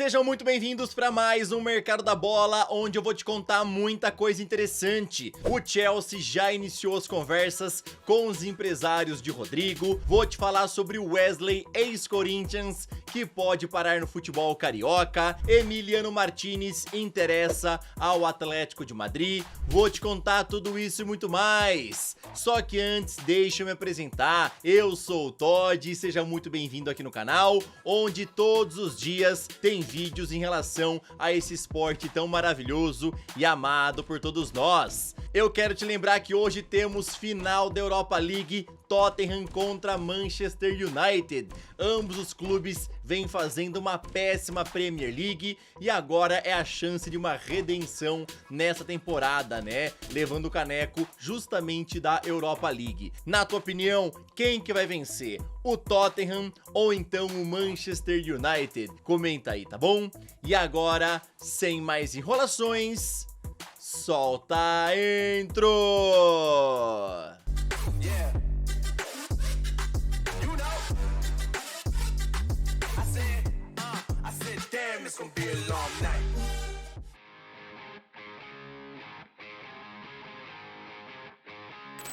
Sejam muito bem-vindos para mais um Mercado da Bola, onde eu vou te contar muita coisa interessante. O Chelsea já iniciou as conversas com os empresários de Rodrigo. Vou te falar sobre o Wesley, ex-Corinthians, que pode parar no futebol carioca. Emiliano Martinez interessa ao Atlético de Madrid. Vou te contar tudo isso e muito mais. Só que antes, deixa eu me apresentar. Eu sou o Todd, seja muito bem-vindo aqui no canal, onde todos os dias tem vídeos em relação a esse esporte tão maravilhoso e amado por todos nós. Eu quero te lembrar que hoje temos final da Europa League, Tottenham contra Manchester United. Ambos os clubes vêm fazendo uma péssima Premier League e agora é a chance de uma redenção nessa temporada, né? Levando o caneco justamente da Europa League. Na tua opinião, quem que vai vencer? O Tottenham ou então o Manchester United? Comenta aí, tá bom? E agora, sem mais enrolações, solta a intro! Yeah. You know. I said, damn, it's gonna be a long night.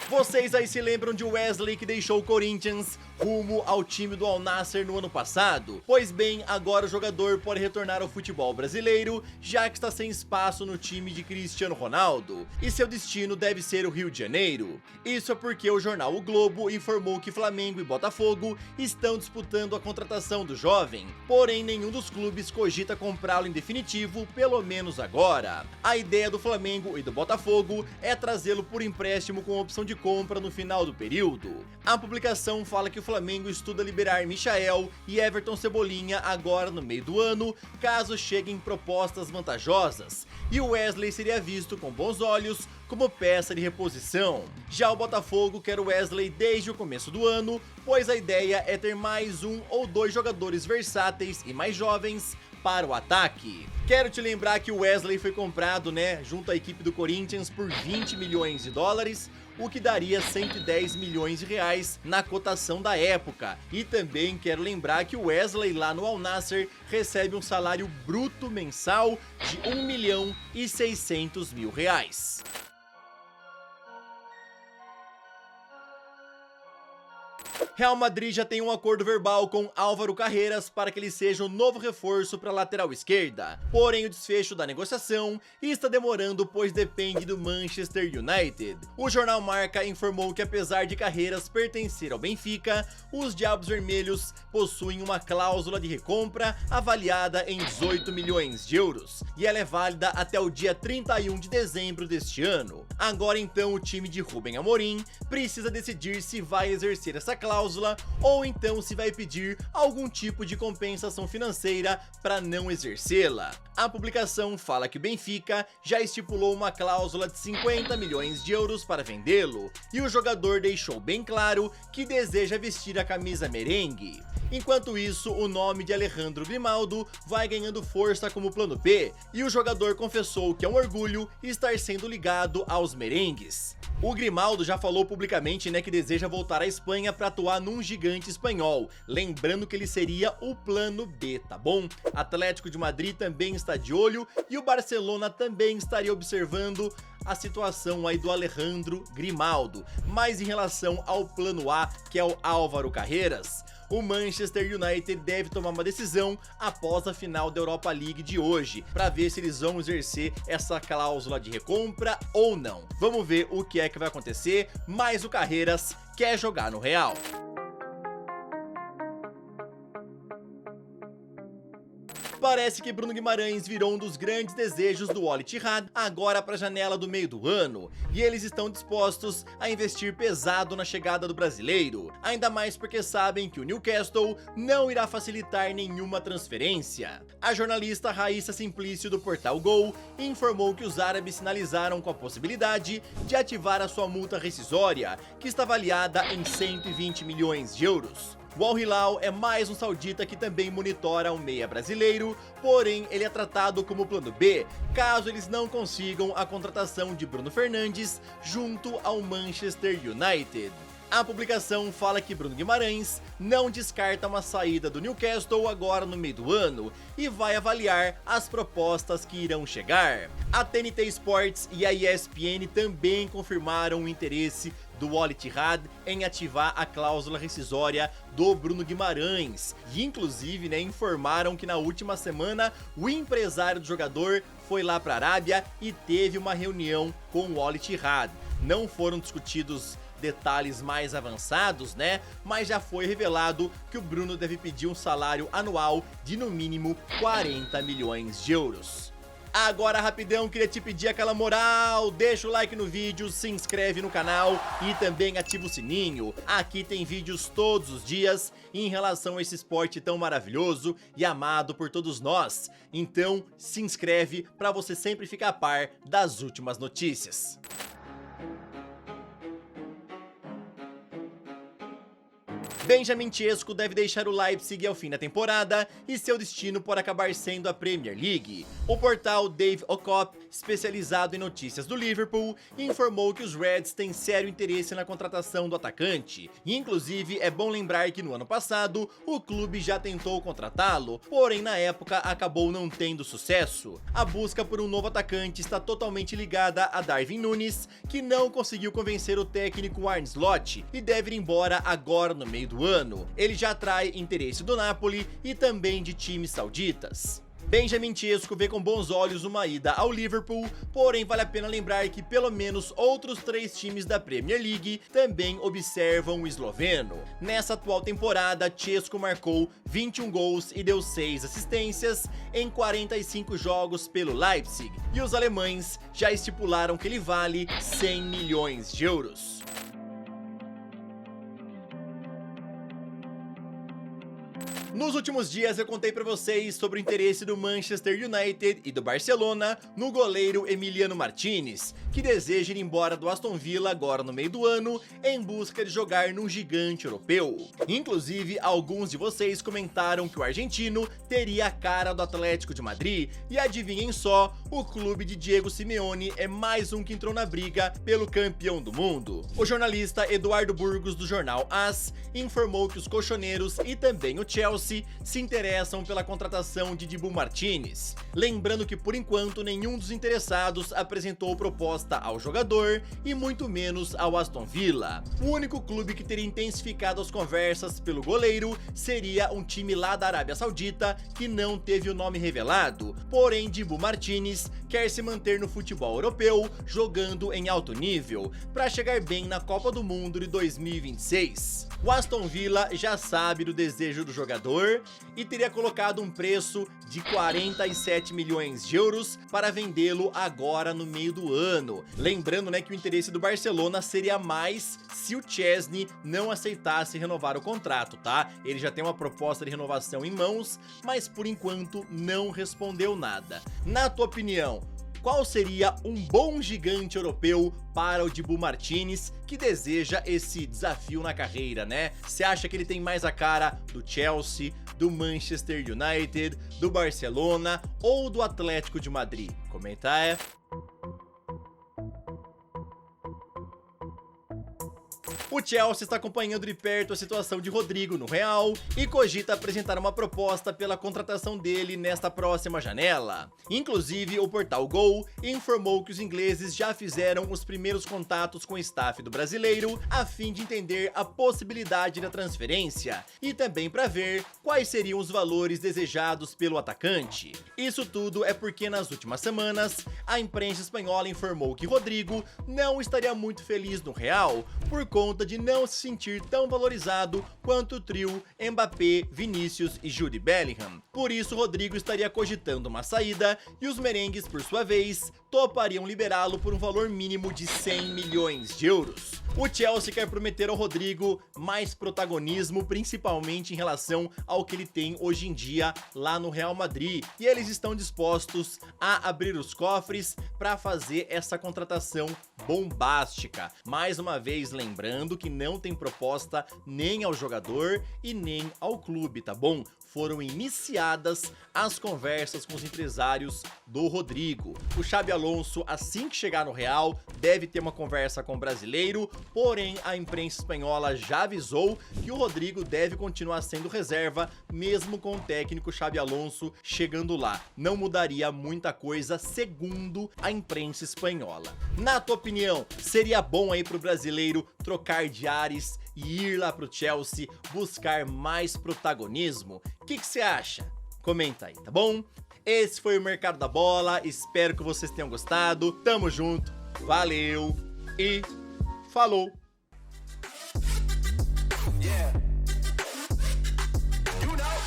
Vocês aí se lembram de Wesley que deixou o Corinthians rumo ao time do Al Nassr no ano passado? Pois bem, agora o jogador pode retornar ao futebol brasileiro, já que está sem espaço no time de Cristiano Ronaldo, e seu destino deve ser o Rio de Janeiro. Isso é porque o jornal O Globo informou que Flamengo e Botafogo estão disputando a contratação do jovem, porém nenhum dos clubes cogita comprá-lo em definitivo, pelo menos agora. A ideia do Flamengo e do Botafogo é trazê-lo por empréstimo com opção de compra no final do período. A publicação fala que o Flamengo estuda liberar Michael e Everton Cebolinha agora no meio do ano, caso cheguem propostas vantajosas, e o Wesley seria visto com bons olhos como peça de reposição. Já o Botafogo quer o Wesley desde o começo do ano, pois a ideia é ter mais um ou dois jogadores versáteis e mais jovens para o ataque. Quero te lembrar que o Wesley foi comprado, junto à equipe do Corinthians por 20 milhões de dólares, o que daria 110 milhões de reais na cotação da época. E também quero lembrar que o Wesley lá no Al Nassr recebe um salário bruto mensal de 1.600.000 reais. Real Madrid já tem um acordo verbal com Álvaro Carreras para que ele seja o novo reforço para a lateral esquerda. Porém, o desfecho da negociação está demorando, pois depende do Manchester United. O jornal Marca informou que, apesar de Carreras pertencer ao Benfica, os Diabos Vermelhos possuem uma cláusula de recompra avaliada em 18 milhões de euros, e ela é válida até o dia 31 de dezembro deste ano. Agora então o time de Rubem Amorim precisa decidir se vai exercer essa cláusula ou então se vai pedir algum tipo de compensação financeira para não exercê-la. A publicação fala que o Benfica já estipulou uma cláusula de 50 milhões de euros para vendê-lo, e o jogador deixou bem claro que deseja vestir a camisa merengue. Enquanto isso, o nome de Alejandro Grimaldo vai ganhando força como plano B, e o jogador confessou que é um orgulho estar sendo ligado aos merengues. O Grimaldo já falou publicamente, que deseja voltar à Espanha para atuar num gigante espanhol, lembrando que ele seria o plano B, tá bom? Atlético de Madrid também está de olho, e o Barcelona também estaria observando a situação aí do Alejandro Grimaldo. Mas em relação ao plano A, que é o Álvaro Carreras, o Manchester United deve tomar uma decisão após a final da Europa League de hoje, para ver se eles vão exercer essa cláusula de recompra ou não. Vamos ver o que é que vai acontecer, mas o Carreras quer jogar no Real. Parece que Bruno Guimarães virou um dos grandes desejos do Al Ittihad agora para a janela do meio do ano, e eles estão dispostos a investir pesado na chegada do brasileiro, ainda mais porque sabem que o Newcastle não irá facilitar nenhuma transferência. A jornalista Raíssa Simplício do portal Gol informou que os árabes sinalizaram com a possibilidade de ativar a sua multa rescisória, que está avaliada em 120 milhões de euros. O Al Hilal é mais um saudita que também monitora o meia brasileiro, porém ele é tratado como plano B, caso eles não consigam a contratação de Bruno Fernandes junto ao Manchester United. A publicação fala que Bruno Guimarães não descarta uma saída do Newcastle agora no meio do ano e vai avaliar as propostas que irão chegar. A TNT Sports e a ESPN também confirmaram o interesse do Al Ittihad em ativar a cláusula rescisória do Bruno Guimarães e inclusive informaram que na última semana o empresário do jogador foi lá para a Arábia e teve uma reunião com o Al Ittihad. Não foram discutidos detalhes mais avançados, mas já foi revelado que o Bruno deve pedir um salário anual de no mínimo 40 milhões de euros. Agora rapidão, queria te pedir aquela moral, deixa o like no vídeo, se inscreve no canal e também ativa o sininho. Aqui tem vídeos todos os dias em relação a esse esporte tão maravilhoso e amado por todos nós. Então se inscreve para você sempre ficar a par das últimas notícias. Benjamin Sesko deve deixar o Leipzig ao fim da temporada e seu destino pode acabar sendo a Premier League. O portal Dave Okop, especializado em notícias do Liverpool, informou que os Reds têm sério interesse na contratação do atacante. E, inclusive, é bom lembrar que no ano passado o clube já tentou contratá-lo, porém na época acabou não tendo sucesso. A busca por um novo atacante está totalmente ligada a Darwin Núñez, que não conseguiu convencer o técnico Arne Slot e deve ir embora agora no meio do ano. Ele já atrai interesse do Napoli e também de times sauditas. Benjamin Sesko vê com bons olhos uma ida ao Liverpool, porém vale a pena lembrar que pelo menos outros 3 times da Premier League também observam o esloveno. Nessa atual temporada, Sesko marcou 21 gols e deu 6 assistências em 45 jogos pelo Leipzig, e os alemães já estipularam que ele vale 100 milhões de euros. Nos últimos dias eu contei pra vocês sobre o interesse do Manchester United e do Barcelona no goleiro Emiliano Martinez, que deseja ir embora do Aston Villa agora no meio do ano em busca de jogar num gigante europeu. Inclusive, alguns de vocês comentaram que o argentino teria a cara do Atlético de Madrid, e adivinhem só, o clube de Diego Simeone é mais um que entrou na briga pelo campeão do mundo. O jornalista Eduardo Burgos, do jornal AS, informou que os colchoneiros e também o Chelsea se interessam pela contratação de Dibu Martínez. Lembrando que por enquanto nenhum dos interessados apresentou proposta ao jogador e muito menos ao Aston Villa. O único clube que teria intensificado as conversas pelo goleiro seria um time lá da Arábia Saudita que não teve o nome revelado, porém Dibu Martínez quer se manter no futebol europeu jogando em alto nível para chegar bem na Copa do Mundo de 2026. O Aston Villa já sabe do desejo do jogador e teria colocado um preço de 47 milhões de euros para vendê-lo agora no meio do ano. Lembrando, que o interesse do Barcelona seria mais se o Chesney não aceitasse renovar o contrato, tá? Ele já tem uma proposta de renovação em mãos, mas por enquanto não respondeu nada. Na tua opinião, qual seria um bom gigante europeu para o Dibu Martínez, que deseja esse desafio na carreira, Você acha que ele tem mais a cara do Chelsea, do Manchester United, do Barcelona ou do Atlético de Madrid? Comenta aí. O Chelsea está acompanhando de perto a situação de Rodrigo no Real e cogita apresentar uma proposta pela contratação dele nesta próxima janela. Inclusive, o portal Gol informou que os ingleses já fizeram os primeiros contatos com o staff do brasileiro a fim de entender a possibilidade da transferência e também para ver quais seriam os valores desejados pelo atacante. Isso tudo é porque nas últimas semanas a imprensa espanhola informou que Rodrigo não estaria muito feliz no Real por conta de não se sentir tão valorizado quanto o trio Mbappé, Vinícius e Jude Bellingham. Por isso, Rodrigo estaria cogitando uma saída e os merengues, por sua vez, topariam liberá-lo por um valor mínimo de 100 milhões de euros. O Chelsea quer prometer ao Rodrigo mais protagonismo, principalmente em relação ao que ele tem hoje em dia lá no Real Madrid, e eles estão dispostos a abrir os cofres para fazer essa contratação bombástica. Mais uma vez lembrando que não tem proposta nem ao jogador e nem ao clube, tá bom? foram iniciadas as conversas com os empresários do Rodrigo. O Xabi Alonso, assim que chegar no Real, deve ter uma conversa com o brasileiro, porém a imprensa espanhola já avisou que o Rodrigo deve continuar sendo reserva, mesmo com o técnico Xabi Alonso chegando lá. Não mudaria muita coisa, segundo a imprensa espanhola. Na tua opinião, seria bom aí pro brasileiro trocar de ares e ir lá pro Chelsea buscar mais protagonismo? O que você acha? Comenta aí, tá bom? Esse foi o Mercado da Bola, espero que vocês tenham gostado. Tamo junto, valeu e falou! Yeah. You know,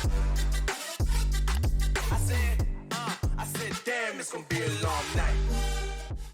I said, damn, it's gonna be